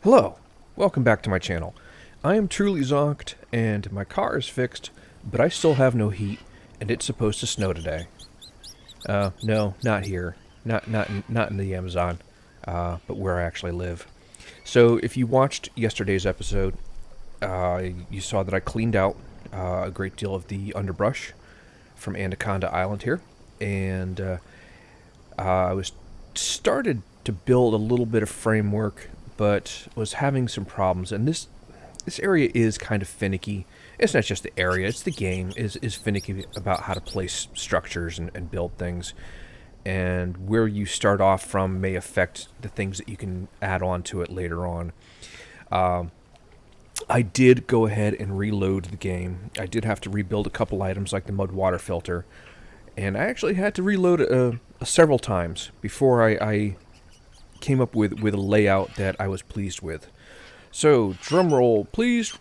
Hello, welcome back to my channel. I am truly zonked, and my car is fixed, but I still have no heat, and it's supposed to snow today. No, not here. Not in the Amazon, but where I actually live. So if you watched yesterday's episode, you saw that I cleaned out a great deal of the underbrush from Anaconda Island here, and I was started to build a little bit of framework, but was having some problems. And this area is kind of finicky. It's not just the area; it's the game is finicky about how to place structures and build things. And where you start off from may affect the things that you can add on to it later on. I did go ahead and reload the game. I did have to rebuild a couple items like the mud water filter, and I actually had to reload several times before I came up with a layout that I was pleased with. So, drum roll, please.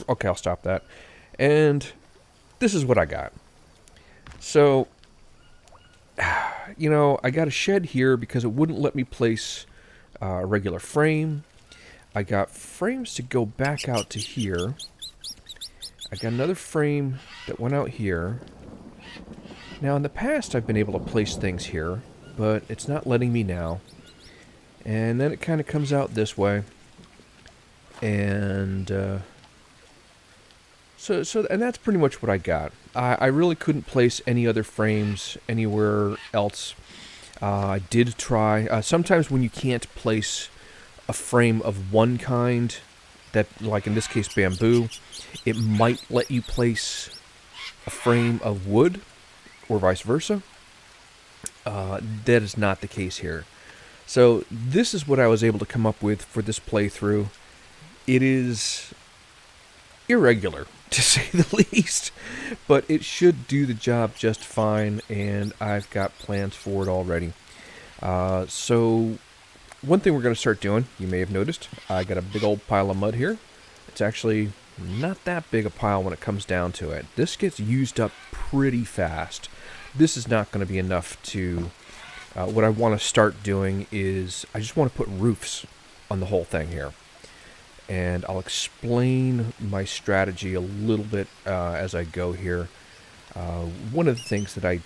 Okay, I'll stop that. And this is what I got. So, I got a shed here because it wouldn't let me place a regular frame. I got frames to go back out to here. I got another frame that went out here. Now, in the past, I've been able to place things here, but it's not letting me now. And then it kind of comes out this way. And and that's pretty much what I got. I really couldn't place any other frames anywhere else. I did try. Sometimes when you can't place a frame of one kind, that, like in this case bamboo, it might let you place a frame of wood, or vice versa. That is not the case here. So this is what I was able to come up with for this playthrough. It is irregular, to say the least, but it should do the job just fine, and I've got plans for it already. So one thing we're going to start doing, you may have noticed, I got a big old pile of mud here. It's actually not that big a pile when it comes down to it. This gets used up pretty fast. This is not going to be enough to... what I want to start doing is I just want to put roofs on the whole thing here. And I'll explain my strategy a little bit as I go here. One of the things that I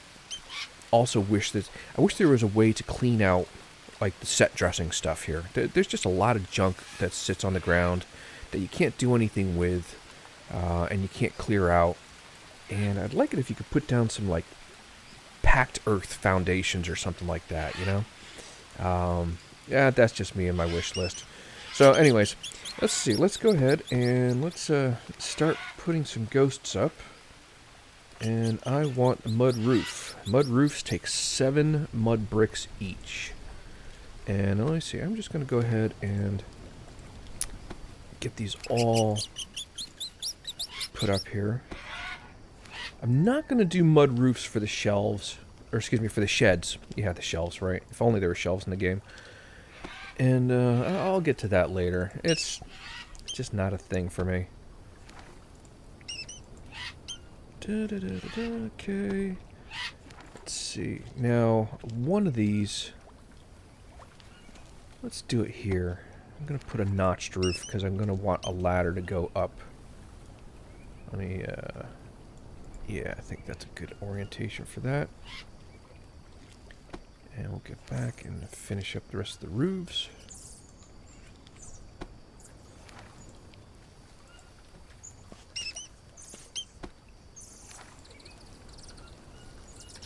also wish there was a way to clean out like the set dressing stuff here. There's just a lot of junk that sits on the ground that you can't do anything with, and you can't clear out. And I'd like it if you could put down some like packed earth foundations or something like that, Yeah, that's just me and my wish list. So anyways, let's see. Let's go ahead and let's start putting some ghosts up. And I want a mud roof. Mud roofs take 7 mud bricks each. And let me see. I'm just going to go ahead and get these all put up here. I'm not going to do mud roofs for the shelves, or excuse me, for the sheds. Yeah, the shelves, right? If only there were shelves in the game. And I'll get to that later. It's just not a thing for me. Okay. Let's see. Now, one of these... Let's do it here. I'm going to put a notched roof because I'm going to want a ladder to go up. Let me... Yeah, I think that's a good orientation for that. And we'll get back and finish up the rest of the roofs.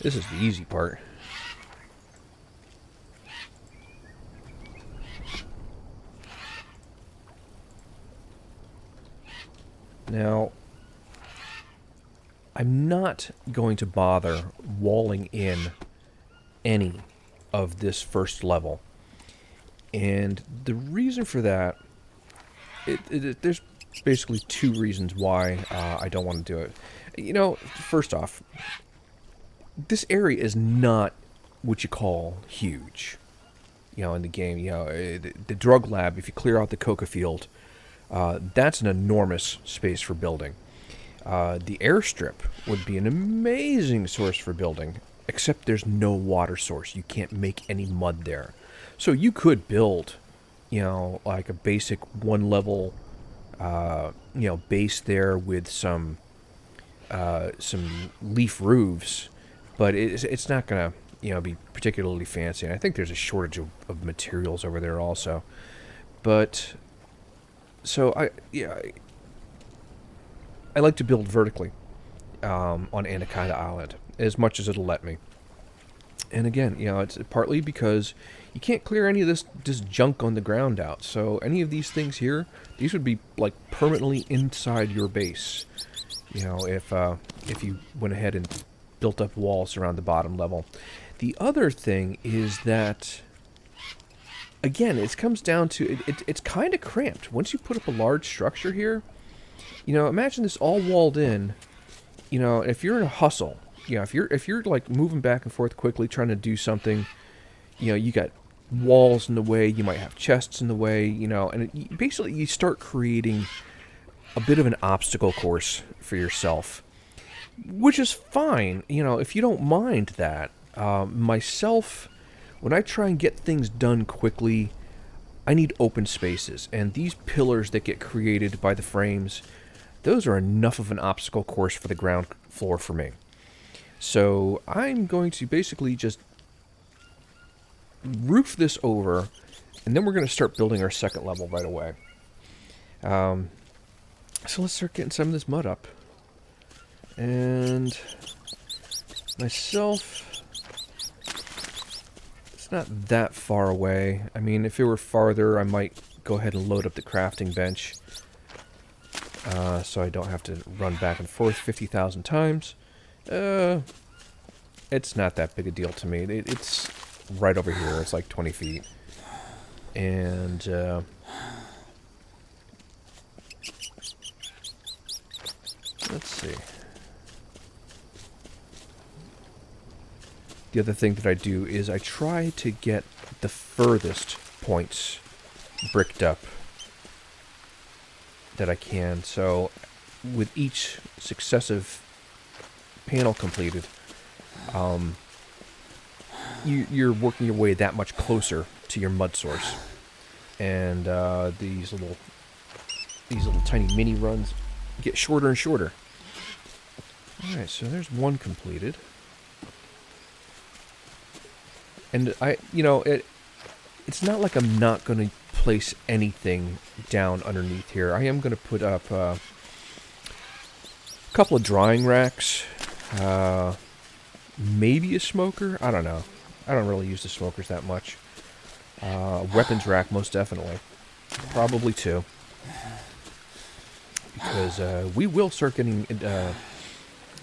This is the easy part. Now, I'm not going to bother walling in any of this first level. And the reason for that, there's basically 2 reasons why I don't want to do it. First off, this area is not what you call huge. In the game, the drug lab, if you clear out the coca field, that's an enormous space for building. The airstrip would be an amazing source for building, except there's no water source. You can't make any mud there. So you could build, like a basic one level, base there with some leaf roofs, but it's not gonna be particularly fancy. And I think there's a shortage of materials over there also. But so I like to build vertically on Anaconda Island as much as it'll let me. And again, it's partly because you can't clear any of this junk on the ground out. So any of these things here, these would be like permanently inside your base. If you went ahead and built up walls around the bottom level. The other thing is that, again, it comes down to it's kind of cramped. Once you put up a large structure here, imagine this all walled in. If you're in a hustle, if you're like moving back and forth quickly trying to do something, you got walls in the way, you might have chests in the way, and basically you start creating a bit of an obstacle course for yourself, which is fine, if you don't mind that. Myself, when I try and get things done quickly, I need open spaces, and these pillars that get created by the frames, those are enough of an obstacle course for the ground floor for me. So I'm going to basically just roof this over, and then we're going to start building our second level right away. So let's start getting some of this mud up. And myself, it's not that far away. I mean, if it were farther, I might go ahead and load up the crafting bench. So I don't have to run back and forth 50,000 times. It's not that big a deal to me. It's right over here. It's like 20 feet. And let's see. The other thing that I do is I try to get the furthest points bricked up that I can. So with each successive panel completed, you're working your way that much closer to your mud source. And these little tiny mini runs get shorter and shorter. Alright, so there's one completed. And it's not like I'm not going to place anything down underneath here. I am going to put up a couple of drying racks, maybe a smoker. I don't know. I don't really use the smokers that much. A weapons rack, most definitely. Probably two. Because we will start getting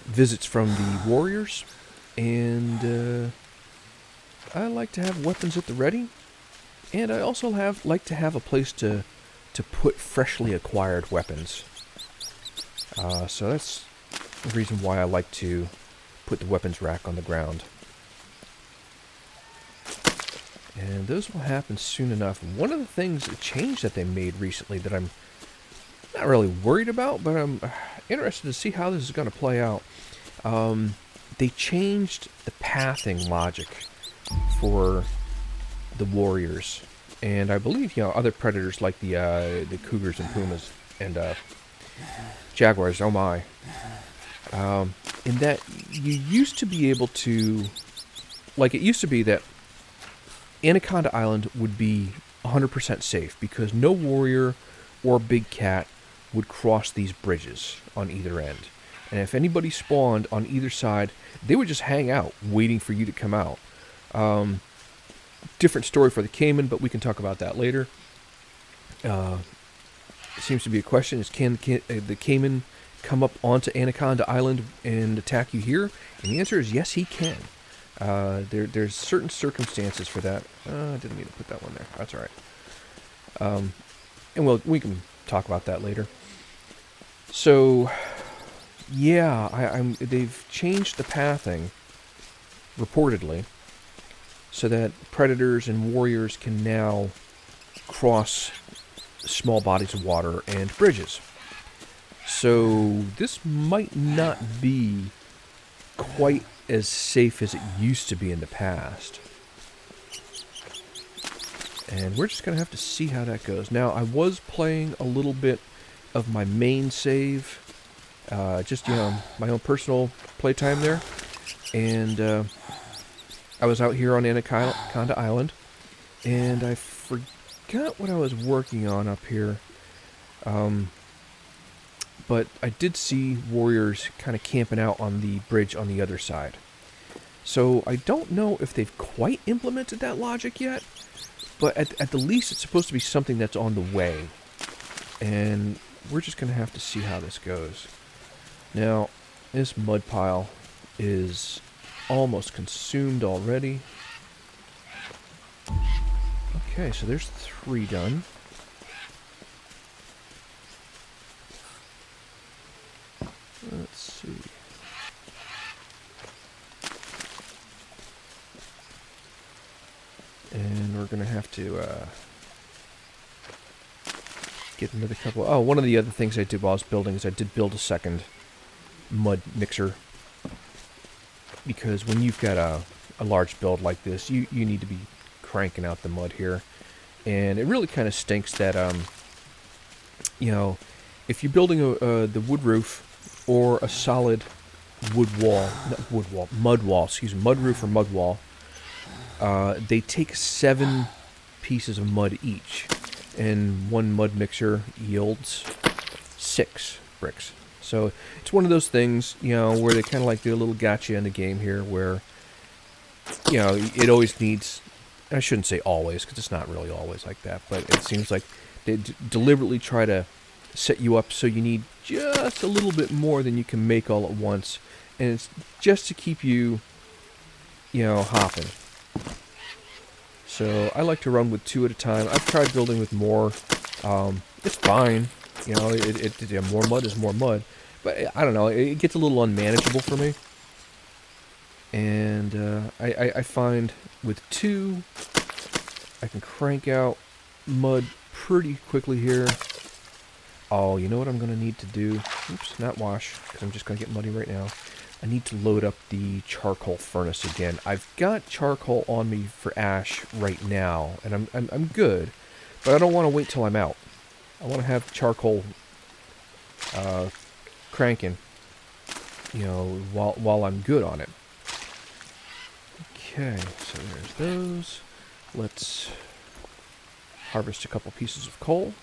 visits from the warriors, and I like to have weapons at the ready, and I also like to have a place to put freshly acquired weapons. So that's the reason why I like to put the weapons rack on the ground. And those will happen soon enough. One of the things, a change that they made recently that I'm not really worried about, but I'm interested to see how this is going to play out. They changed the pathing logic for the warriors, and I believe other predators like the cougars and pumas and jaguars. Oh my! In that you used to be able to, like it used to be that Anaconda Island would be 100% safe because no warrior or big cat would cross these bridges on either end. And if anybody spawned on either side, they would just hang out, waiting for you to come out. Different story for the Cayman, but we can talk about that later. It seems to be a question, is can the Cayman come up onto Anaconda Island and attack you here? And the answer is yes, he can. There's certain circumstances for that. I didn't mean to put that one there. That's all right. And we can talk about that later. So, yeah, they've changed the pathing, reportedly, so that predators and warriors can now cross small bodies of water and bridges. So this might not be quite as safe as it used to be in the past. And we're just going to have to see how that goes. Now, I was playing a little bit of my main save, just, my own personal playtime there. And I was out here on Anaconda Island, and I forgot what I was working on up here. But I did see warriors kind of camping out on the bridge on the other side. So I don't know if they've quite implemented that logic yet, but at the least it's supposed to be something that's on the way. And we're just going to have to see how this goes. Now, this mud pile is almost consumed already. Okay, so there's 3 done. Let's see. And we're going to have to get another couple. Oh, one of the other things I did while I was building is I did build a second mud mixer. Because when you've got a large build like this, you need to be cranking out the mud here. And it really kind of stinks that, if you're building the wood roof or a solid mud roof or mud wall, they take 7 pieces of mud each, and one mud mixer yields 6 bricks. So it's one of those things, where they kind of like do a little gotcha in the game here, where, it always needs, I shouldn't say always, because it's not really always like that, but it seems like they deliberately try to set you up so you need just a little bit more than you can make all at once, and it's just to keep you, hopping. So I like to run with 2 at a time. I've tried building with more. It's fine. More mud is more mud. But I don't know, it gets a little unmanageable for me. And I find with 2, I can crank out mud pretty quickly here. Oh, you know what I'm going to need to do? Oops, not wash, because I'm just going to get muddy right now. I need to load up the charcoal furnace again. I've got charcoal on me for ash right now, and I'm good, but I don't want to wait till I'm out. I want to have charcoal cranking, while I'm good on it. Okay, so there's those. Let's harvest a couple pieces of coal.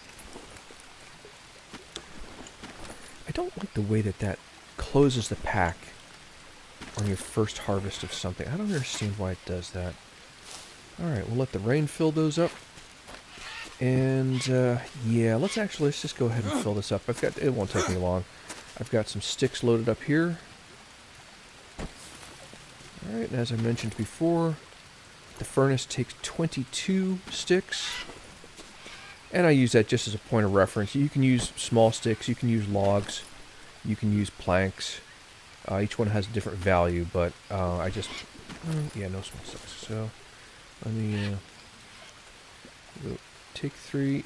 I don't like the way that closes the pack on your first harvest of something. I don't understand why it does that. Alright, we'll let the rain fill those up. And, let's just go ahead and fill this up. It won't take me long. I've got some sticks loaded up here. Alright, and as I mentioned before, the furnace takes 22 sticks. And I use that just as a point of reference. You can use small sticks, you can use logs, you can use planks. Each one has a different value, but no small sticks. So let me take 3,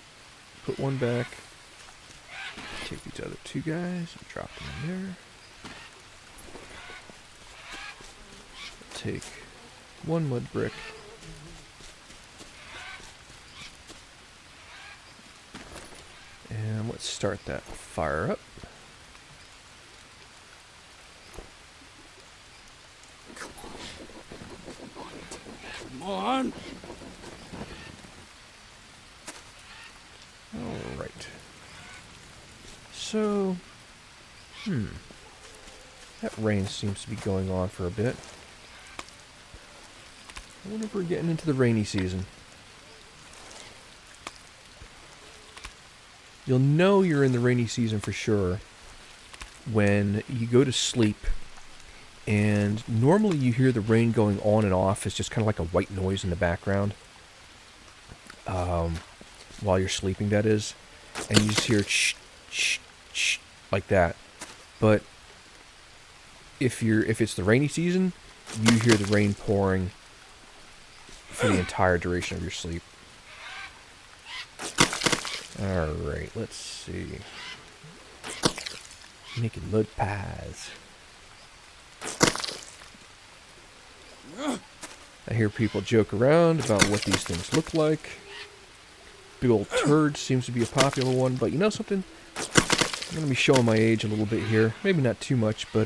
put 1 back, take these other 2 guys and drop them in there. Take 1 mud brick. And let's start that fire up. Come on. All right. So, that rain seems to be going on for a bit. I wonder if we're getting into the rainy season. You'll know you're in the rainy season for sure when you go to sleep, and normally you hear the rain going on and off. It's just kind of like a white noise in the background while you're sleeping, that is. And you just hear shh, shh, shh, like that. But if it's the rainy season, you hear the rain pouring for the entire duration of your sleep. Alright, let's see. Making mud pies. I hear people joke around about what these things look like. big old turd seems to be a popular one, but you know something? I'm going to be showing my age a little bit here. Maybe not too much, but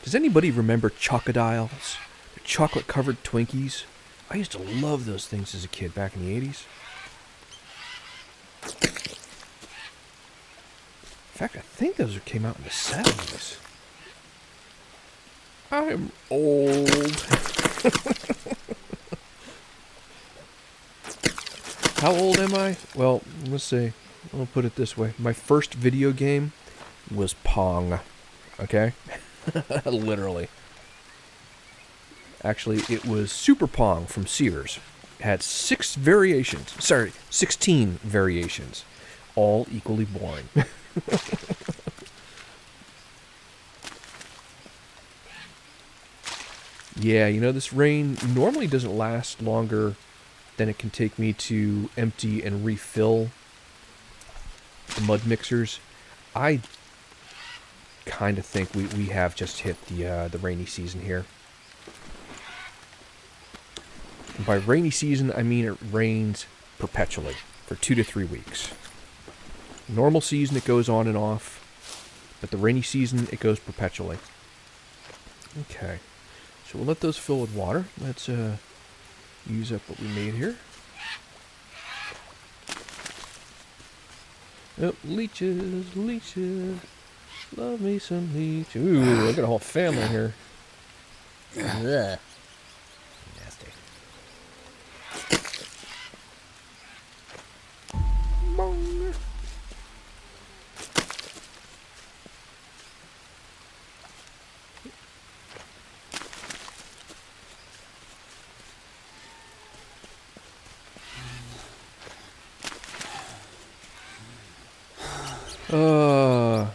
does anybody remember Chocodiles? The chocolate-covered Twinkies? I used to love those things as a kid back in the 80s. In fact, I think those came out in the 70s. I'm old. How old am I? Well, let's see. I'll put it this way. My first video game was Pong. Okay? Literally. Actually, it was Super Pong from Sears. It had 16 variations. All equally boring. Yeah, you know, this rain normally doesn't last longer than it can take me to empty and refill the mud mixers. I kind of think we have just hit the rainy season here. And by rainy season, I mean it rains perpetually for 2 to 3 weeks. Normal season, it goes on and off. But the rainy season, it goes perpetually. Okay. So we'll let those fill with water. Let's use up what we made here. Oh, leeches, leeches. Love me some leeches. Ooh, I got a whole family here. Ugh. Nasty. Bong.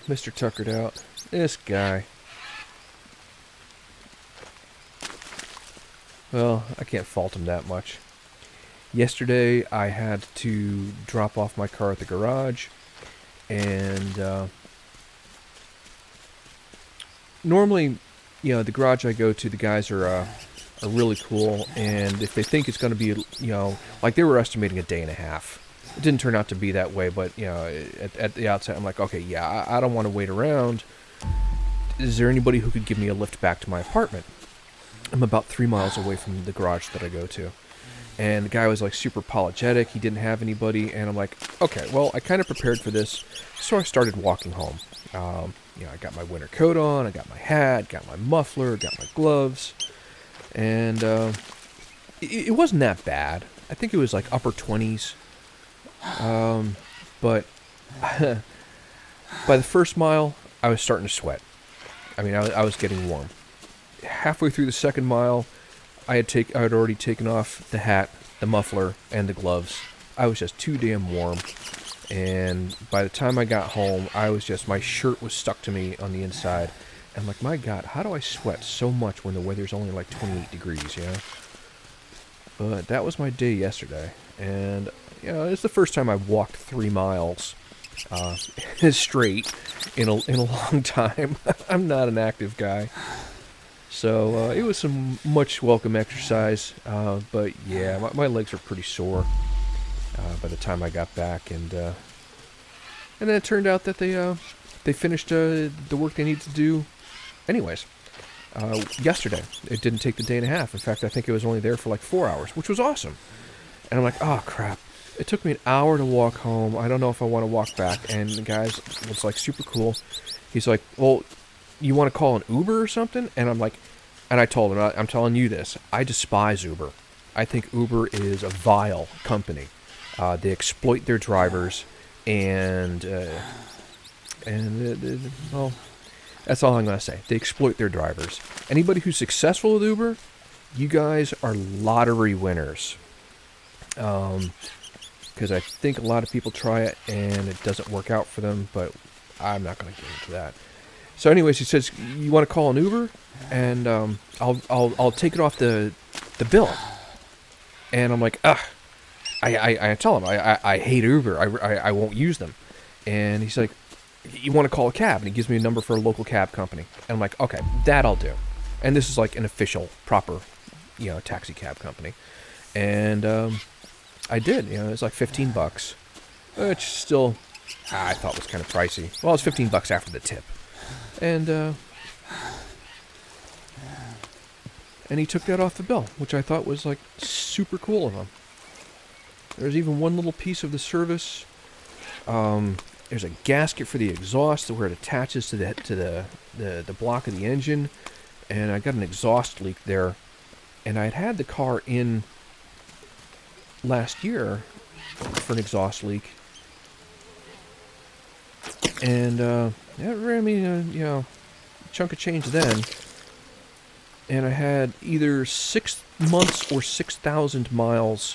Mr. Tuckered out. This guy. Well, I can't fault him that much. Yesterday, I had to drop off my car at the garage, and normally, you know, the garage I go to, the guys are really cool, and if they think it's going to be, you know, like they were estimating a day and a half. It didn't turn out to be that way, but, you know, at the outset, I'm like, okay, yeah, I don't want to wait around. Is there anybody who could give me a lift back to my apartment? I'm about 3 miles away from the garage that I go to. And the guy was, like, super apologetic. He didn't have anybody, and I'm like, okay, well, I kind of prepared for this, so I started walking home. You know, I got my winter coat on, I got my hat, got my muffler, got my gloves, and it wasn't that bad. I think it was, like, upper 20s. But by the first mile, I was starting to sweat. I mean, I was getting warm. Halfway through the second mile, I had already taken off the hat, the muffler, and the gloves. I was just too damn warm. And by the time I got home, my shirt was stuck to me on the inside. And I'm like, my God, how do I sweat so much when the weather's only like 28 degrees, you know? But that was my day yesterday. And you know, it's the first time I've walked 3 miles straight in a long time. I'm not an active guy. So it was some much welcome exercise. But yeah, my legs were pretty sore by the time I got back. And then it turned out that they finished the work they needed to do anyways. Yesterday. It didn't take the day and a half. In fact, I think it was only there for like 4 hours, which was awesome. And I'm like, oh, crap. It took me an hour to walk home. I don't know if I want to walk back. And the guy was like super cool. He's like, well, you want to call an Uber or something? And I'm like, and I told him, I'm telling you this. I despise Uber. I think Uber is a vile company. They exploit their drivers. And well, that's all I'm going to say. They exploit their drivers. Anybody who's successful with Uber, you guys are lottery winners. Because I think a lot of people try it and it doesn't work out for them, but I'm not going to get into that. So anyways, he says, you want to call an Uber? And I'll take it off the bill. And I'm like, ugh. I tell him, I hate Uber. I won't use them. And he's like, you want to call a cab? And he gives me a number for a local cab company. And I'm like, okay, that I'll do. And this is like an official, proper, you know, taxi cab company. And I did. You know, it was like $15, which still I thought was kind of pricey. Well, it was $15 after the tip, and he took that off the bill, which I thought was like super cool of him. There's even one little piece of the service. There's a gasket for the exhaust where it attaches to the block of the engine, and I got an exhaust leak there, and I had the car in last year for an exhaust leak, and that ran me a chunk of change then, and I had either 6 months or 6,000 miles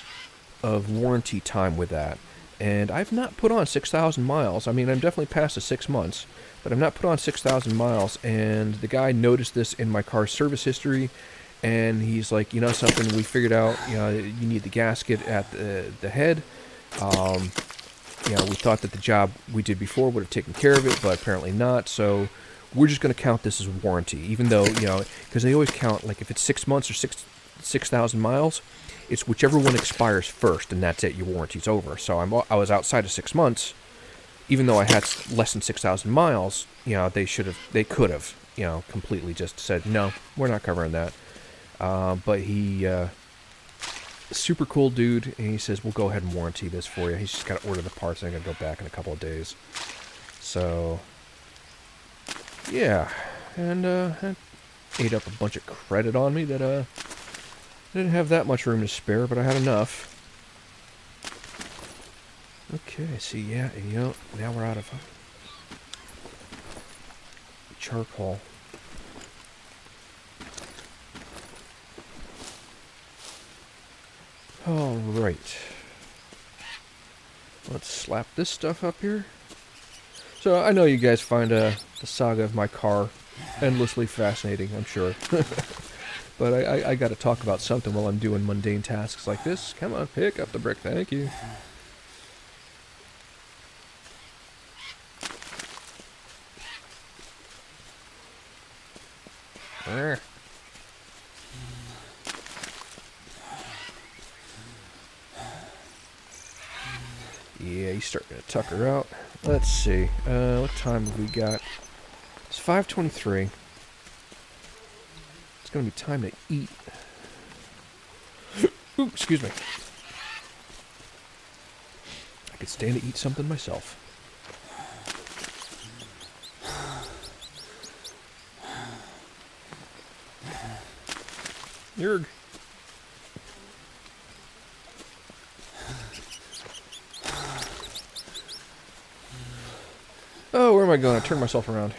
of warranty time with that. And I've not put on 6,000 miles. I mean, I'm definitely past the 6 months, but I've not put on 6,000 miles. And the guy noticed this in my car's service history, and he's like, you know something, we figured out, you need the gasket at the head. We thought that the job we did before would have taken care of it, but apparently not. So we're just going to count this as warranty, even though, because they always count, like if it's 6 months or 6,000 miles, it's whichever one expires first, and that's it. Your warranty's over. So I was outside of 6 months, even though I had less than 6,000 miles. They could have, completely just said no, we're not covering that. But he, super cool dude, and he says we'll go ahead and warranty this for you. He's just got to order the parts, and I'm gonna go back in a couple of days. So yeah, and that ate up a bunch of credit on me that I didn't have that much room to spare, but I had enough. Okay, see, yeah, and now we're out of charcoal. Alright. Let's slap this stuff up here. So, I know you guys find the saga of my car endlessly fascinating, I'm sure. But I got to talk about something while I'm doing mundane tasks like this. Come on, pick up the brick. Thank you. Yeah, he's starting to tuck her out. Let's see. What time have we got? It's 5:23. It's going to be time to eat. Ooh, excuse me. I could stand to eat something myself. Yerg. Oh, where am I going? I turned myself around.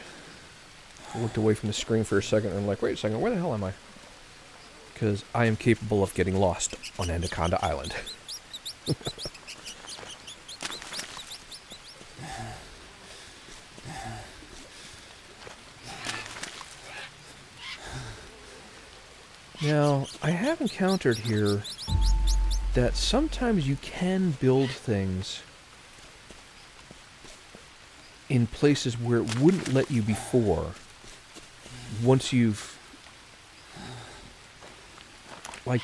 I looked away from the screen for a second and I'm like, wait a second, where the hell am I? Because I am capable of getting lost on Anaconda Island. Now, I have encountered here that sometimes you can build things in places where it wouldn't let you before. Once you've, like,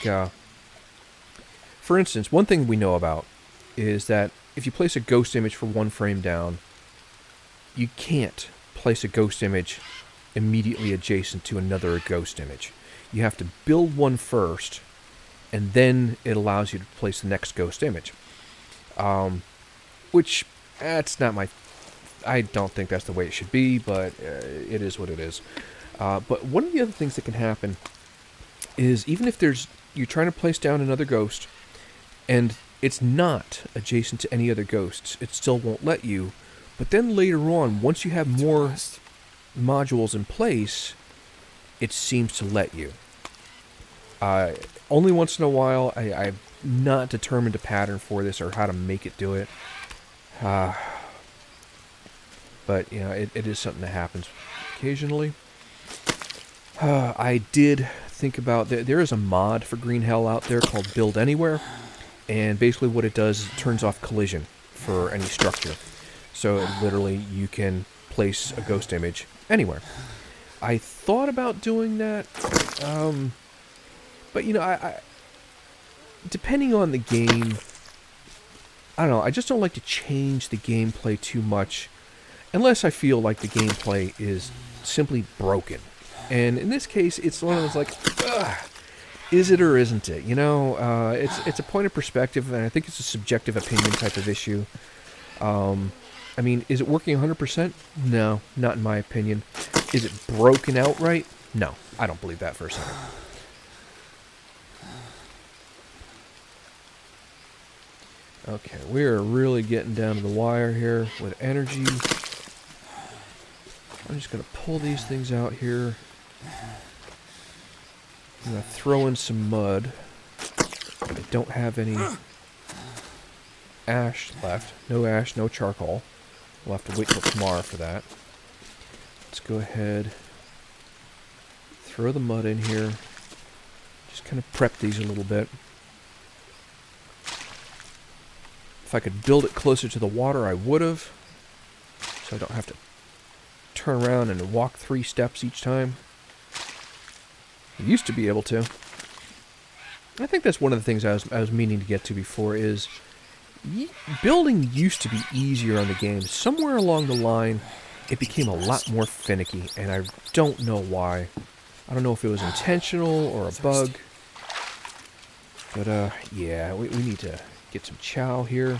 for instance, one thing we know about is that if you place a ghost image for one frame down, you can't place a ghost image immediately adjacent to another ghost image. You have to build one first, and then it allows you to place the next ghost image. Which, that's not my... I don't think that's the way it should be, but it is what it is. But one of the other things that can happen is even if you're trying to place down another ghost, and it's not adjacent to any other ghosts, it still won't let you. But then later on, once you have more modules in place, it seems to let you. Only once in a while. I'm not determined a pattern for this or how to make it do it. But, you know, it is something that happens occasionally. I did think about... There is a mod for Green Hell out there called Build Anywhere. And basically what it does is it turns off collision for any structure. So literally you can place a ghost image anywhere. I thought about doing that. But, you know, I depending on the game, I don't know, I just don't like to change the gameplay too much unless I feel like the gameplay is simply broken. And in this case, it's one of those like, ugh, is it or isn't it? You know, it's a point of perspective, and I think it's a subjective opinion type of issue. I mean, is it working 100%? No, not in my opinion. Is it broken outright? No, I don't believe that for a second. Okay, we are really getting down to the wire here with energy. I'm just going to pull these things out here. I'm going to throw in some mud. I don't have any ash left. No ash, no charcoal. We'll have to wait till tomorrow for that. Let's go ahead. Throw the mud in here. Just kind of prep these a little bit. If I could build it closer to the water, I would have. So I don't have to turn around and walk 3 steps each time. I used to be able to. I think that's one of the things I was meaning to get to before is building used to be easier on the game. Somewhere along the line, it became a lot more finicky, and I don't know why. I don't know if it was intentional or a bug. But, yeah, we need to get some chow here.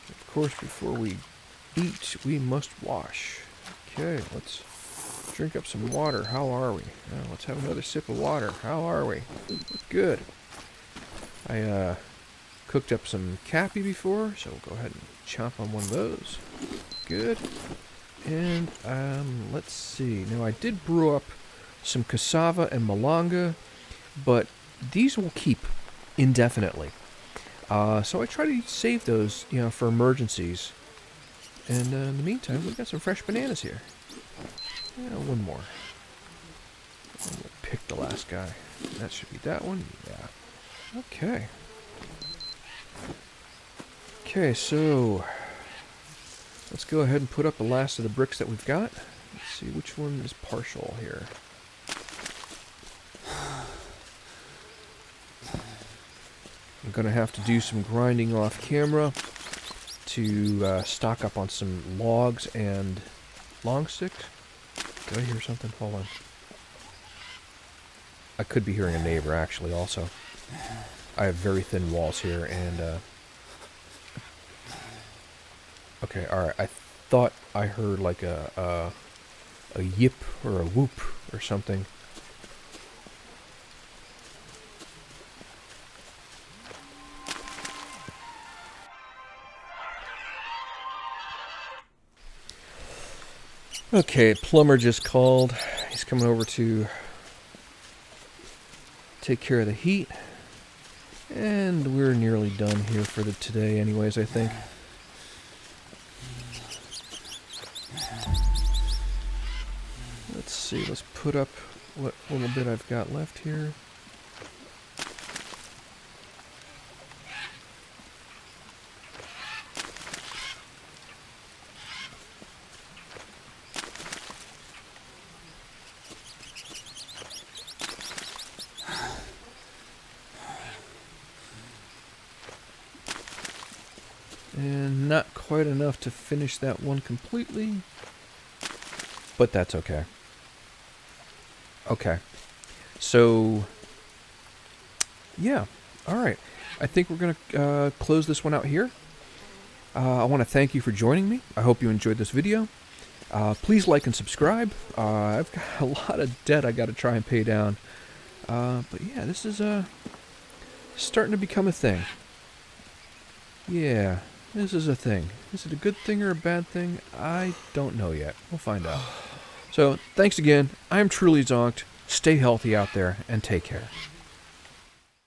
Of course, before we eat, we must wash. Okay, let's drink up some water. How are we? Let's have another sip of water. How are we? Good. I cooked up some cappy before, so we'll go ahead and chomp on one of those. Good. And let's see. Now I did brew up some cassava and malanga, but these will keep indefinitely. So I try to save those, you know, for emergencies. And in the meantime, we've got some fresh bananas here. Yeah, one more. And we'll pick the last guy. That should be that one. Yeah. Okay. Okay, so let's go ahead and put up the last of the bricks that we've got. Let's see which one is partial here. I'm going to have to do some grinding off camera to stock up on some logs and long sticks. Did I hear something? Hold on. I could be hearing a neighbor, actually, also. I have very thin walls here, and okay, alright. I thought I heard like a yip or a whoop or something. Okay, plumber just called. He's coming over to take care of the heat. And we're nearly done here for today anyways, I think. Let's see, let's put up what little bit I've got left here. And not quite enough to finish that one completely, but that's okay. Okay, so yeah, all right. I think we're gonna close this one out here. I want to thank you for joining me. I hope you enjoyed this video. Please like and subscribe. I've got a lot of debt I got to try and pay down, but yeah, this is starting to become a thing. Yeah. This is a thing. Is it a good thing or a bad thing? I don't know yet. We'll find out. So, thanks again. I'm Truly Zonked. Stay healthy out there, and take care.